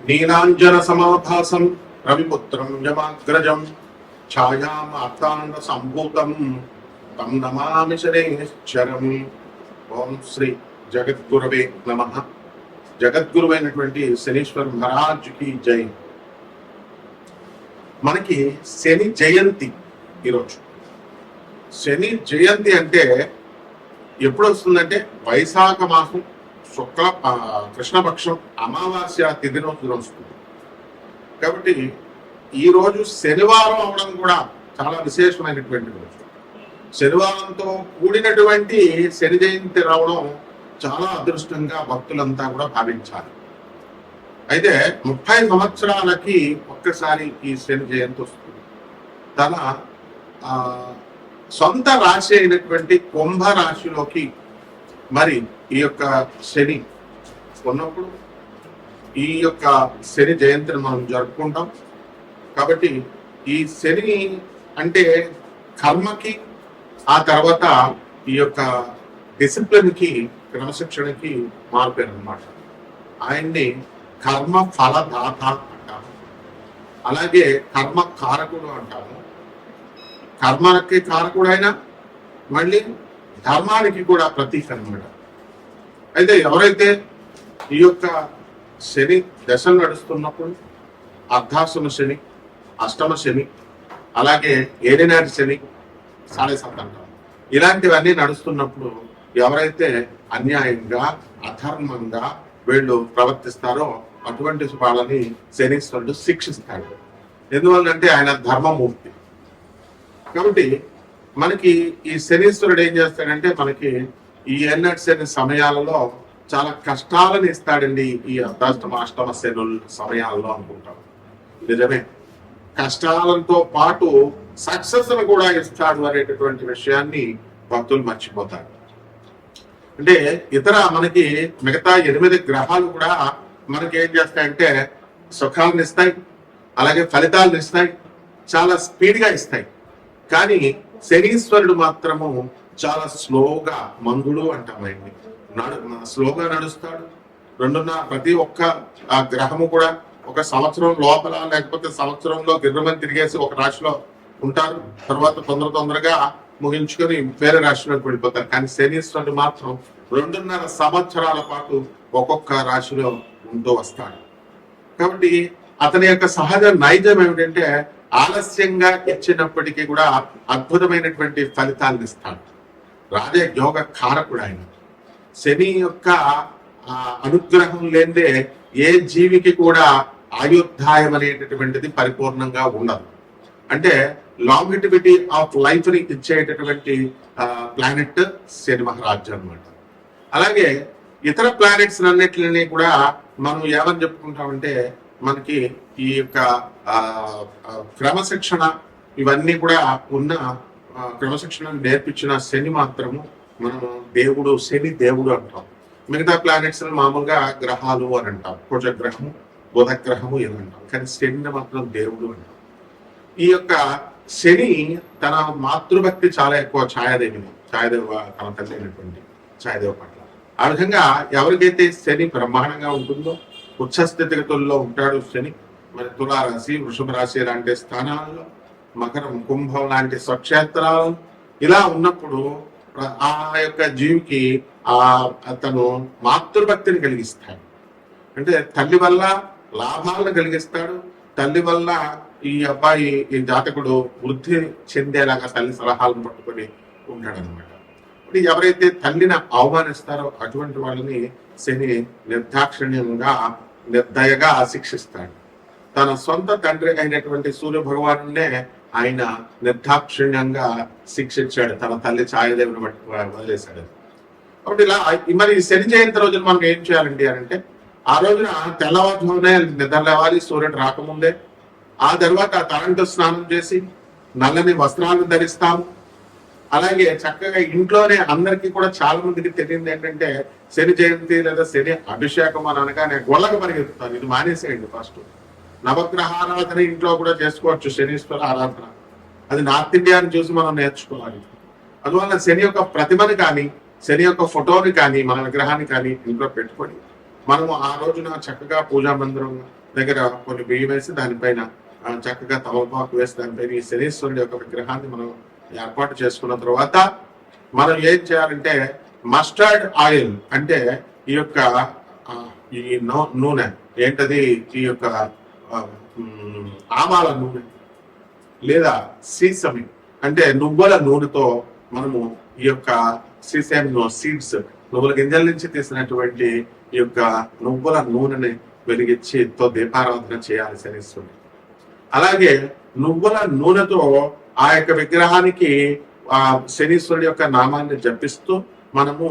నీలాంజన సమాభాసం రవిపుత్రం యమాగ్రజం ఛాయామార్తాండ సంభూతం తం నమామి శనేశ్వరం. ఓం శ్రీ జగద్గురవే నమః. జగద్గురువైనటువంటి శనీశ్వర మహారాజుకి జై. మనకి శని జయంతి ఈరోజు. శని జయంతి అంటే ఎప్పుడు వస్తుందంటే వైశాఖ మాసం శుక్ల కృష్ణపక్షం అమావాస్య తిథి రోజు వస్తుంది. కాబట్టి ఈ రోజు శనివారం అవడం కూడా చాలా విశేషమైనటువంటి రోజు. శనివారంతో కూడినటువంటి శని జయంతి రావడం చాలా అదృష్టంగా భక్తులంతా కూడా భావించాలి. అయితే 30 సంవత్సరాలకి ఒక్కసారి ఈ శని జయంతి వస్తుంది. తన సొంత రాశి అయినటువంటి కుంభ రాశిలోకి మరి ఈ యొక్క శని ఉన్నప్పుడు ఈ యొక్క శని జయంతిని మనం జరుపుకుంటాం. కాబట్టి ఈ శని అంటే కర్మకి, ఆ తర్వాత ఈ యొక్క డిసిప్లిన్కి, క్రమశిక్షణకి మారిపోయారు అనమాట. ఆయన్ని కర్మ ఫలదాత అంటాము, అలాగే కర్మ కారకుడు అంటాము. కర్మకి కారకుడు అయినా మళ్ళీ ధర్మానికి కూడా ప్రతీక అనమాట. అయితే ఎవరైతే ఈ యొక్క శని దశలు నడుస్తున్నప్పుడు అర్ధాశ్రమ శని, అష్టమ శని, అలాగే ఏలినాటి శని, సాడే సత్ అంటాం, ఇలాంటివన్నీ నడుస్తున్నప్పుడు ఎవరైతే అన్యాయంగా అధర్మంగా వీళ్ళు ప్రవర్తిస్తారో అటువంటి వాళ్ళని శనీశ్వరుడు శిక్షిస్తాడు. ఎందువల్లంటే ఆయన ధర్మమూర్తి. కాబట్టి మనకి ఈ శనీశ్వరుడు ఏం చేస్తాడంటే మనకి ఈ ఎన్నటి శని సమయాలలో చాలా కష్టాలను ఇస్తాడండి. ఈ అర్ధాష్టమ అష్టమ శనుల సమయాల్లో అనుకుంటాం. నిజమే, కష్టాలతో పాటు సక్సెస్ కూడా ఇస్తాడు అనేటటువంటి విషయాన్ని భక్తులు మర్చిపోతారు. అంటే ఇతర మనకి మిగతా 8 గ్రహాలు కూడా మనకి ఏం చేస్తాయంటే సుఖాలను ఇస్తాయి, అలాగే ఫలితాలను ఇస్తాయి, చాలా స్పీడ్గా ఇస్తాయి. కానీ శనీశ్వరుడు మాత్రము చాలా స్లోగా, మందుడు అంటామండి, స్లోగా నడుస్తాడు. ప్రతి ఒక్క గ్రహము కూడా ఒక సంవత్సరం లోపల లేకపోతే సంవత్సరంలో గిర్రమని తిరిగేసి ఒక రాశిలో ఉంటారు. తర్వాత తొందరగా ముగించుకొని వేరే రాశిలోకి వెళ్ళిపోతారు. కానీ శనీశ్వరుడు మాత్రం 2.5 సంవత్సరాల పాటు ఒక్కొక్క రాశిలో ఉంటూ వస్తాడు. కాబట్టి అతని యొక్క సహజ నైజం ఏమిటంటే ఆలస్యంగా ఇచ్చినప్పటికీ కూడా అద్భుతమైనటువంటి ఫలితాలను ఇస్తాడు. రాజయోగ కారకుడు ఆయన. శని యొక్క అనుగ్రహం లేదే ఏ జీవికి కూడా ఆయుర్దాయం అనేటటువంటిది పరిపూర్ణంగా ఉండదు. అంటే లాంగిటివిటీ ఆఫ్ లైఫ్ ని ఇచ్చేటటువంటి ప్లానెట్ శని మహారాజు అనమాట. అలాగే ఇతర ప్లానెట్స్ అన్నిటిని కూడా మనం ఏమని చెప్పుకుంటామంటే మనకి ఈ యొక్క క్రమశిక్షణ ఇవన్నీ కూడా ఉన్న క్రమశిక్షణ నేర్పించిన శని మాత్రము మనము దేవుడు, శని దేవుడు అంటాం. మిగతా ప్లానెట్స్ మామూలుగా గ్రహాలు అని అంటాం, కుజగ్రహము, బుధగ్రహము ఇలా అంటాం. కానీ శని మాత్రం దేవుడు అంటాం. ఈ యొక్క శని తన మాతృభక్తి చాలా ఎక్కువ ఛాయాదేవ తన తల్లి అయినటువంటి ఛాయాదేవ పట్ల. ఆ విధంగా ఎవరికైతే శని బ్రహ్మాండంగా ఉంటుందో, ఉచ్చ స్థితిగతుల్లో ఉంటాడు శని. మరి తులారాశి, వృషభ రాశి లాంటి స్థానాల్లో, మకరం, కుంభం లాంటి స్వక్షేత్రాలు ఇలా ఉన్నప్పుడు ఆ యొక్క జీవికి అతను మాతృభక్తిని కలిగిస్తాడు. అంటే తల్లి వల్ల లాభాలను కలిగిస్తాడు. తల్లి వల్ల ఈ అబ్బాయి, ఈ జాతకుడు వృద్ధి చెందేలాగా తల్లి సలహాలను పట్టుకొని ఉంటాడు అనమాట. ఎవరైతే తల్లిని అవమానిస్తారో అటువంటి వాళ్ళని శని నిర్దాక్షిణ్యంగా, నిర్దయగా శిక్షిస్తాడు. తన సొంత తండ్రి అయినటువంటి సూర్య భగవానునే ఆయన నిర్దాక్షిణ్యంగా శిక్షించాడు. తన తల్లి ఛాయాదేవిని వదిలేశాడు. కాబట్టి ఇలా మరి శని జయంతి రోజున మనం ఏం చేయాలండి అంటే ఆ రోజున తెల్లవారుజామునే నిద్ర లేవాలి, సూర్యుడు రాకముందే. ఆ తర్వాత తలంటు స్నానం చేసి నల్లని వస్త్రాలను ధరిస్తాము. అలాగే చక్కగా ఇంట్లోనే అందరికీ కూడా చాలా మందికి తెలియదు ఏంటంటే శని జయంతి లేదా శని అభిషేకం అని అనగానే గొల్లగా పరిగెత్తుతారు. ఇది మానేసేయండి. ఫస్ట్ నవగ్రహ ఆరాధన ఇంట్లో కూడా చేసుకోవచ్చు, శనీశ్వర ఆరాధన. అది నార్త్ ఇండియాని చూసి మనం నేర్చుకోవాలి. అందువల్ల శని యొక్క ప్రతిమని కానీ, శని యొక్క ఫోటోని కానీ, మన విగ్రహాన్ని కానీ ఇంట్లో పెట్టుకొని మనము ఆ రోజున చక్కగా పూజా మందిరం దగ్గర కొన్ని బియ్యం వేసి దానిపైన చక్కగా తమలపాకు వేసి దానిపైన ఈ శనీశ్వరుడి యొక్క విగ్రహాన్ని మనం ఏర్పాటు చేసుకున్న తర్వాత మనం ఏం చేయాలంటే మస్టర్డ్ ఆయిల్ అంటే ఈ యొక్క ఈ నూనె ఏంటది, ఈ యొక్క ఆవాల నూనె లేదా సీసమి అంటే నువ్వుల నూనెతో మనము ఈ యొక్క సీసమ్ సీడ్స్, నువ్వుల గింజల నుంచి తీసినటువంటి ఈ యొక్క నువ్వుల నూనెని వెలిగించి దీపారాధన చేయాలి శనీశ్వరుడు. అలాగే నువ్వుల నూనెతో ఆ యొక్క విగ్రహానికి ఆ శనీశ్వరుడి యొక్క నామాన్ని జపిస్తూ మనము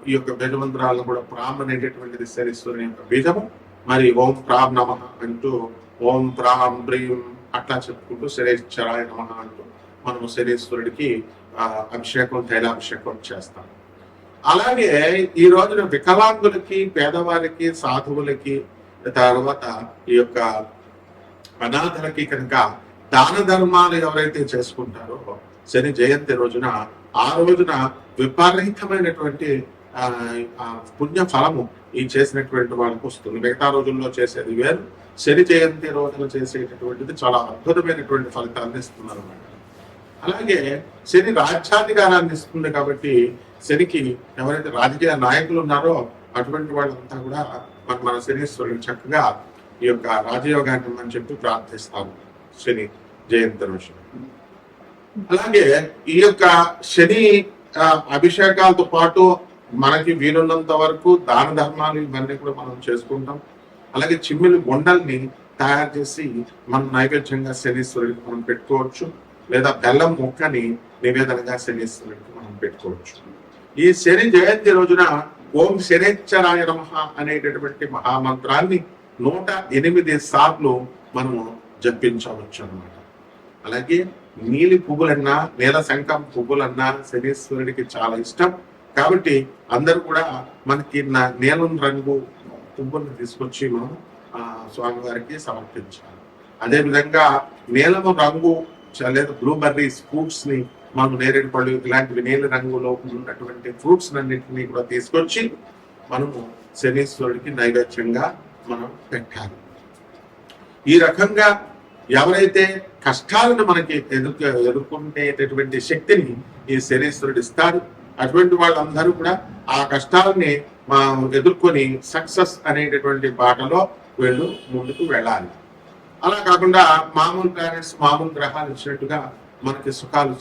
ఈ యొక్క బీజమంత్రాలను కూడా ప్రామ్ అనేటటువంటిది శనీశ్వరుని యొక్క బీజము. మరి ఓం ప్రామ్ నమః అంటూ ఓం ప్రాం బ్రీం అట్లా చెప్పుకుంటూ శనేశ్వరాయ నమః అంటూ మనము శనీశ్వరుడికి అభిషేకం, తైలాభిషేకం చేస్తాం. అలాగే ఈ రోజున వికలాంగులకి, పేదవారికి, సాధువులకి, తర్వాత ఈ యొక్క అనాథలకి కనుక దాన ధర్మాలు ఎవరైతే చేసుకుంటారో శని జయంతి రోజున, ఆ రోజున విపరీతమైనటువంటి పుణ్య ఫలము ఈ చేసినటువంటి వాళ్ళకు వస్తుంది. మిగతా రోజుల్లో చేసేది వేరు, శని జయంతి రోజున చేసేటటువంటిది చాలా అద్భుతమైనటువంటి ఫలితాన్ని ఇస్తుంది అన్నమాట. అలాగే శని రాజ్యాధికారాన్ని ఇస్తుంది కాబట్టి శనికి ఎవరైతే రాజకీయ నాయకులు ఉన్నారో అటువంటి వాళ్ళంతా కూడా మన శనీశ్వరుడు చక్కగా ఈ యొక్క రాజయోగాన్ని అని చెప్పి ప్రార్థిస్తాము శని జయంతి రోజు. అలాగే ఈ యొక్క శని అభిషేకాలతో పాటు మనకి వీలున్నంత వరకు దాన ధర్మాలు ఇవన్నీ కూడా మనం చేసుకుంటాం. అలాగే చిమ్మిలి బొండల్ని తయారు చేసి మనం నైవేద్యంగా శనీశ్వరుడికి మనం పెట్టుకోవచ్చు, లేదా బెల్లం ముక్కని నివేదనగా శనీశ్వరుడికి మనం పెట్టుకోవచ్చు. ఈ శని జయంతి రోజున ఓం శనేశ్వరాయ నమః అనేటటువంటి మహామంత్రాన్ని 108 సార్లు మనము జపించవచ్చు అన్నమాట. అలాగే నీలి పువ్వులన్నా, నీల శంఖం పువ్వులన్నా శనీశ్వరుడికి చాలా ఇష్టం కాబట్టి అందరూ కూడా మనకి నీలం రంగు పువ్వులను తీసుకొచ్చి మనం స్వామివారికి సమర్పించాలి. అదేవిధంగా నీలము రంగు లేదా బ్లూబెర్రీస్ ఫ్రూట్స్ ని, మనం నేరేడు పళ్ళు ఇలాంటివి నీల రంగులో ఉన్నటువంటి ఫ్రూట్స్ అన్నింటినీ కూడా తీసుకొచ్చి మనము శనీశ్వరుడికి నైవేద్యంగా మనం పెట్టాలి. ఈ రకంగా ఎవరైతే కష్టాలను మనకి ఎదుర్కొనేటటువంటి శక్తిని ఈ శనీశ్వరుడు ఇస్తాడు, అటువంటి వాళ్ళందరూ కూడా ఆ కష్టాలని ఎదుర్కొని సక్సెస్ అనేటటువంటి బాటలో వీళ్ళు ముందుకు వెళ్ళాలి. అలా కాకుండా మామూలు ప్లానెట్స్, మామూలు గ్రహాలు ఇచ్చినట్టుగా మనకి సుఖాలు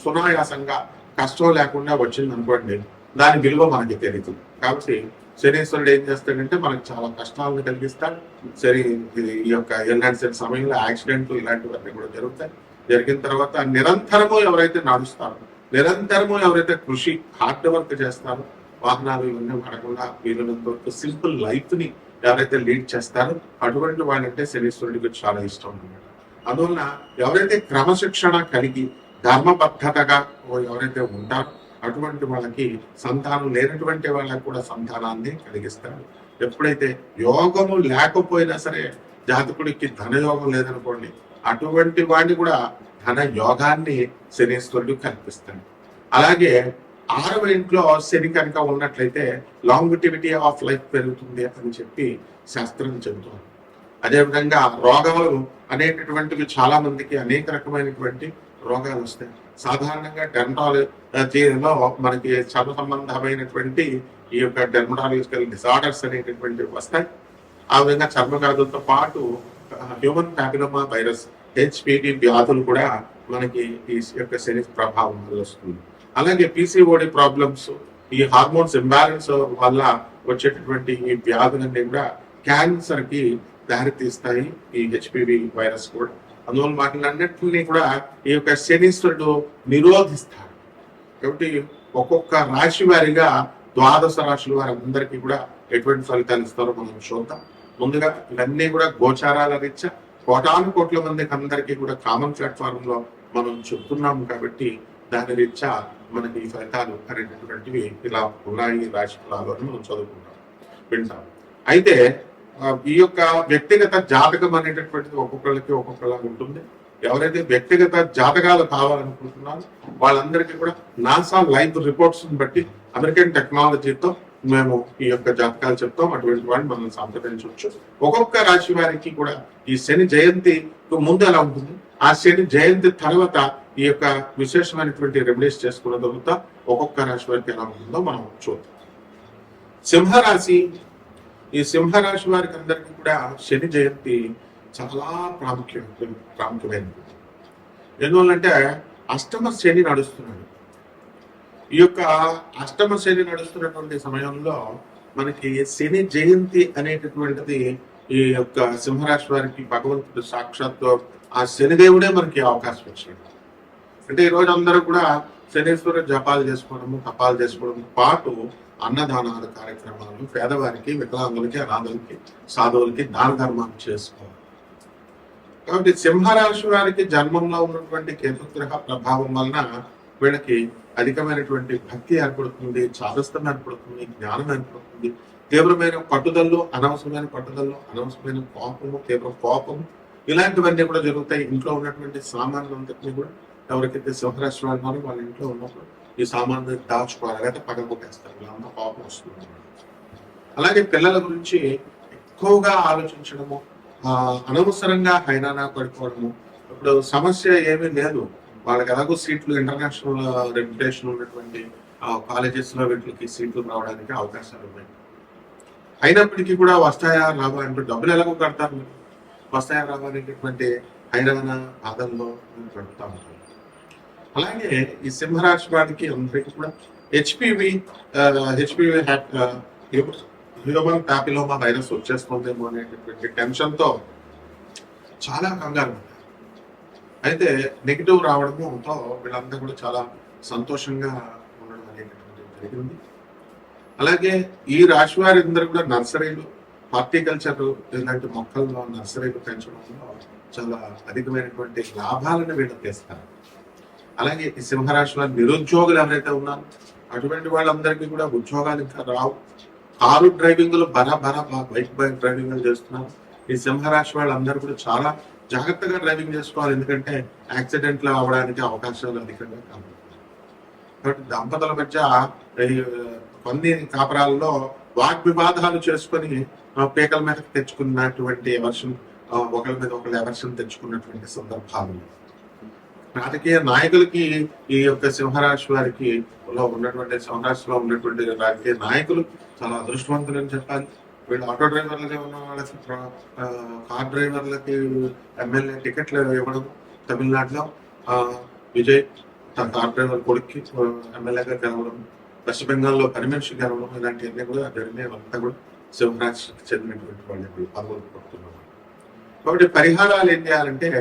సునాయాసంగా కష్టం లేకుండా వచ్చింది అనుకోండి, దాని విలువ మనకి తెలియదు. కాబట్టి శనీశ్వరుడు ఏం చేస్తాడంటే మనకి చాలా కష్టాలను కలిగిస్తాడు. సరే, ఈ యొక్క ఎలాంటి సమయంలో యాక్సిడెంట్లు ఇలాంటివన్నీ కూడా జరుగుతాయి. జరిగిన తర్వాత నిరంతరము ఎవరైతే నడుస్తారో, నిరంతరము ఎవరైతే కృషి హార్డ్ వర్క్ చేస్తారో, వాహనాలు ఇవన్నీ వాడకుండా వీలున్నంత వరకు సింపుల్ లైఫ్ ని ఎవరైతే లీడ్ చేస్తారో అటువంటి వాళ్ళంటే శనీశ్వరుడికి చాలా ఇష్టం అన్నమాట. అందువలన ఎవరైతే క్రమశిక్షణ కలిగి ధర్మబద్ధతగా ఎవరైతే ఉంటారో అటువంటి వాళ్ళకి సంతానం లేనటువంటి వాళ్ళకి కూడా సంతానాన్ని కలిగిస్తారు. ఎప్పుడైతే యోగము లేకపోయినా సరే, జాతకుడికి ధనయోగం లేదనుకోండి, అటువంటి వాడిని కూడా ధన యోగాన్ని శనీశ్వరుడు కల్పిస్తాడు. అలాగే 6వ ఇంట్లో శని కనుక ఉన్నట్లయితే లాంగిటివిటీ ఆఫ్ లైఫ్ పెరుగుతుంది అని చెప్పి శాస్త్రం చెబుతుంది. అదేవిధంగా రోగాలు అనేటటువంటివి చాలా మందికి అనేక రకమైనటువంటి రోగాలు వస్తాయి. సాధారణంగా డెర్మటాలజీలో మనకి చర్మ సంబంధమైనటువంటి ఈ యొక్క డెర్మటాలజికల్ డిజార్డర్స్ అనేటటువంటివి వస్తాయి. ఆ విధంగా చర్మ వ్యాధులతో పాటు హ్యూమన్ ప్యాపిలోమా వైరస్, హెచ్పివి వ్యాధులు కూడా మనకి ఈ యొక్క శని ప్రభావం వల్ల వస్తుంది. అలాగే పీసీఓడి ప్రాబ్లమ్స్, ఈ హార్మోన్స్ ఇంబ్యాలెన్స్ వల్ల వచ్చేటటువంటి ఈ వ్యాధులన్నీ కూడా క్యాన్సర్ కి దారి తీస్తాయి, ఈ హెచ్పివి వైరస్ కూడా. అందువల్ల వాటిలన్నింటినీ కూడా ఈ యొక్క శనీశ్వరుడు నిరోధిస్తాడు. కాబట్టి ఒక్కొక్క రాశి వారిగా 12 రాశుల వారి అందరికీ కూడా ఎటువంటి ఫలితాలు ఇస్తారో మనం చూద్దాం. ముందుగా ఇవన్నీ కూడా గోచారాల రీత్యా కోటాను కోట్ల మందికి అందరికీ కూడా కామన్ ప్లాట్ఫామ్ లో మనం చెప్తున్నాము కాబట్టి దాని రీత్యా మనకి ఈ ఫలితాలు అనేటటువంటివి ఇలా ఉన్నాయి రాశి ఫలాలు అని మనం చదువుకుంటాం, వింటాం. అయితే ఈ యొక్క వ్యక్తిగత జాతకం అనేటటువంటిది ఒక్కొక్కరికి ఒక్కొక్కలా ఉంటుంది. ఎవరైతే వ్యక్తిగత జాతకాలు కావాలనుకుంటున్నారో వాళ్ళందరికీ కూడా నాసా లైవ్ రిపోర్ట్స్ బట్టి అమెరికన్ టెక్నాలజీతో మేము ఈ యొక్క జాతకాలు చెప్తాం. అటువంటి వాడిని మనం సంప్రదించవచ్చు. ఒక్కొక్క రాశి వారికి కూడా ఈ శని జయంతి ముందు ఎలా ఉంటుంది, ఆ శని జయంతి తర్వాత ఈ యొక్క విశేషమైనటువంటి రెమెడీస్ చేసుకున్న తర్వాత ఒక్కొక్క రాశి వారికి ఎలా ఉంటుందో మనం చూద్దాం. సింహరాశి, ఈ సింహరాశి వారికి అందరికీ కూడా శని జయంతి చాలా ప్రాముఖ్యమైనది. ఎందువల్లంటే అష్టమ శని నడుస్తున్నాడు. ఈ యొక్క అష్టమ శని నడుస్తున్నటువంటి సమయంలో మనకి శని జయంతి అనేటటువంటిది ఈ యొక్క సింహరాశి వారికి భగవంతుడు సాక్షాత్తు ఆ శనిదేవుడే మనకి అవకాశం ఇచ్చాడు. అంటే ఈ రోజు అందరూ కూడా శనీశ్వర జపాలు చేసుకోవడము, తపాలు చేసుకోవడంతో పాటు అన్నదానాల కార్యక్రమాలు, పేదవారికి, వికలాంగులకి, అనాథులకి, సాధువులకి దాన ధర్మాలు చేసుకోవాలి. కాబట్టి సింహరాశి వారికి జన్మంలో ఉన్నటువంటి కేతుగ్రహ ప్రభావం వలన వీళ్ళకి అధికమైనటువంటి భక్తి ఏర్పడుతుంది, చాదస్తం ఏర్పడుతుంది, జ్ఞానం ఏర్పడుతుంది, తీవ్రమైన పట్టుదలలో, అనవసరమైన కోపము, తీవ్ర కోపము, ఇలాంటివన్నీ కూడా జరుగుతాయి. ఇంట్లో ఉన్నటువంటి సామాన్లంతటినీ కూడా ఎవరికైతే సింహరాశి వారు ఉన్నారో వాళ్ళ ఇంట్లో ఉన్నప్పుడు ఈ సామాన్లు దాచుకోవాలి, లేకపోతే పగలగొట్టేస్తారు. ఇలా అంతా కోపం వస్తుంది. అలాగే పిల్లల గురించి ఎక్కువగా ఆలోచించడము, అనవసరంగా హైరానా పడిపోవడము. ఇప్పుడు సమస్య ఏమీ లేదు, వాళ్ళకి ఎలాగో సీట్లు ఇంటర్నేషనల్ రెప్యుటేషన్ ఉన్నటువంటి కాలేజెస్ లో వీటికి సీట్లు రావడానికి అవకాశాలు ఉన్నాయి. అయినప్పటికీ కూడా వస్తాయా రావా అంటే డబ్బులు ఎలాగో కడతారు, మీరు వస్తాయా రావా అనేటటువంటి హైరాణ బాధల్లో గడుపుతా ఉంటారు. అలాగే ఈ సింహరాశి వారికి అందరికీ కూడా హెచ్పివి హ్యూమన్ ప్యాపిలోమా వైరస్ వచ్చేస్తుందేమో అనేటటువంటి టెన్షన్ తో చాలా కంగారు ఉంటారు. అయితే నెగిటివ్ రావడంతో వీళ్ళంతా కూడా చాలా సంతోషంగా ఉండడం అనేటటువంటి జరిగింది. అలాగే ఈ రాశి వారి అందరూ కూడా నర్సరీలు, హార్టికల్చర్ ఇలాంటి మొక్కల్లో నర్సరీలు పెంచడంలో చాలా అధికమైనటువంటి లాభాలను వీళ్ళు తెస్తారు. అలాగే ఈ సింహరాశి వారి నిరుద్యోగులు ఎవరైతే ఉన్నారో అటువంటి వాళ్ళందరికీ కూడా ఉద్యోగాలు ఇంకా రావు. కారు డ్రైవింగ్లు బైక్ డ్రైవింగ్ చేస్తున్నారు. ఈ సింహరాశి వాళ్ళందరూ కూడా చాలా జాగ్రత్తగా డ్రైవింగ్ చేసుకోవాలి, ఎందుకంటే యాక్సిడెంట్లు అవడానికి అవకాశాలు అధికంగా కనబడుతున్నాయి. కాబట్టి దంపతుల మధ్య కొన్ని కాపురాల్లో వాగ్వివాదాలు చేసుకొని పీకల మీద తెచ్చుకున్నటువంటి ఎవర్షన్, ఒకరి మీద ఒకళ్ళు ఎవర్షన్ తెచ్చుకున్నటువంటి సందర్భాలు. రాజకీయ నాయకులకి ఈ యొక్క సింహరాశి వారికి సింహరాశిలో ఉన్నటువంటి రాజకీయ నాయకులు చాలా అదృష్టవంతులు అని చెప్పాలి. వీళ్ళు ఆటో డ్రైవర్లుగా ఉన్న వాళ్ళకి, కార్ డ్రైవర్లకి ఎమ్మెల్యే టికెట్లు ఇవ్వడం, తమిళనాడులో విజయ్ కార్ డ్రైవర్ కొడుక్కి ఎమ్మెల్యేగా గెలవడం, వెస్ట్ బెంగాల్లో పనిమనిషి గెలవడం, ఇలాంటివన్నీ కూడా జరిగినాయి. అంతా కూడా సింహరాశికి చెందినటువంటి వాళ్ళు పాల్గొని పడుతున్నారు. కాబట్టి పరిహారాలు ఏం చేయాలంటే,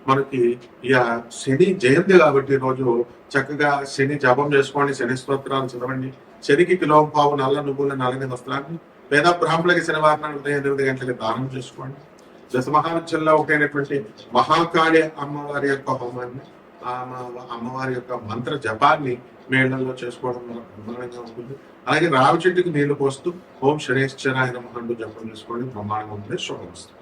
మనకి ఇక శని జయంతి కాబట్టి రోజు చక్కగా శని జపం చేసుకోండి, శని స్తోత్రాలు చదవండి, శనికి కిలోంపావు నల్ల నువ్వుల నల్లని వస్త్రాన్ని పేద బ్రాహ్మణులకి శనివారం ఉదయం 8 గంటలకి దానం చేసుకోండి. దశమహావిద్యల్లో ఒకటైనటువంటి మహాకాళి అమ్మవారి యొక్క హోమాన్ని, అమ్మవారి యొక్క మంత్ర జపాన్ని మేళల్లో చేసుకోవడం వల్ల బ్రహ్మాండంగా ఉంటుంది. అలాగే రావి చెట్టుకి నీళ్లు పోస్తూ ఓం శనేశ్వరాయ నమః జపం చేసుకోండి, బ్రహ్మాండంగా ఉంటుంది. శుభమస్తు.